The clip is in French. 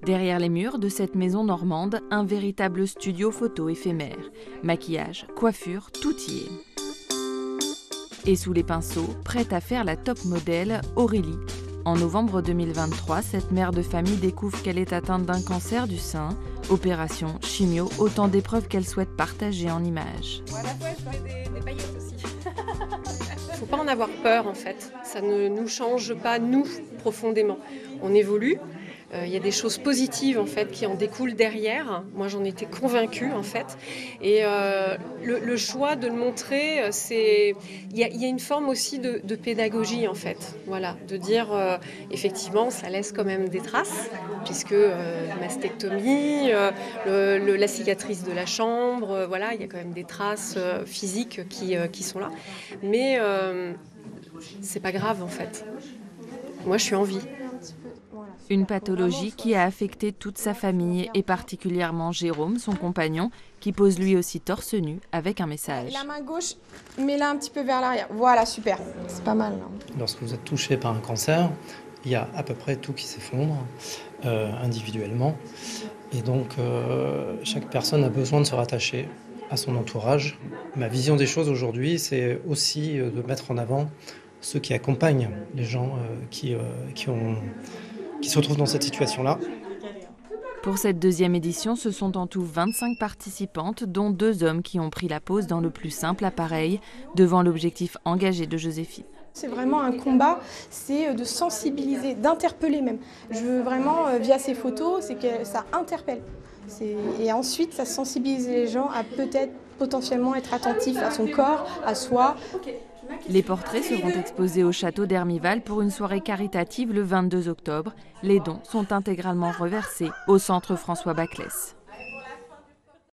Derrière les murs de cette maison normande, un véritable studio photo éphémère. Maquillage, coiffure, tout y est. Et sous les pinceaux, prête à faire la top modèle, Aurélie. En novembre 2023, cette mère de famille découvre qu'elle est atteinte d'un cancer du sein. Opération, chimio, autant d'épreuves qu'elle souhaite partager en images. Voilà, je fais des paillettes aussi. Il ne faut pas en avoir peur en fait. Ça ne nous change pas, nous, profondément. On évolue. Il y a des choses positives en fait qui en découlent derrière. Moi j'en étais convaincue en fait. Et le choix de le montrer, il y a une forme aussi de pédagogie en fait. Voilà, de dire effectivement ça laisse quand même des traces, puisque mastectomie, la cicatrice de la chambre, voilà, il y a quand même des traces physiques qui sont là. Mais c'est pas grave en fait. Moi je suis en vie. Une pathologie qui a affecté toute sa famille et particulièrement Jérôme, son compagnon, qui pose lui aussi torse nu avec un message. La main gauche, mets-la un petit peu vers l'arrière. Voilà, super. C'est pas mal. Lorsque vous êtes touché par un cancer, il y a à peu près tout qui s'effondre individuellement. Et donc, chaque personne a besoin de se rattacher à son entourage. Ma vision des choses aujourd'hui, c'est aussi de mettre en avant ceux qui accompagnent les gens qui se retrouvent dans cette situation-là. Pour cette deuxième édition, ce sont en tout 25 participantes, dont 2 hommes qui ont pris la pose dans le plus simple appareil, devant l'objectif engagé de Joséphine. C'est vraiment un combat, c'est de sensibiliser, d'interpeller même. Je veux vraiment, via ces photos, c'est que ça interpelle. Et ensuite, ça sensibilise les gens à peut-être potentiellement être attentifs à son corps, à soi. Les portraits seront exposés au château d'Hermival pour une soirée caritative le 22 octobre. Les dons sont intégralement reversés au centre François Baclès.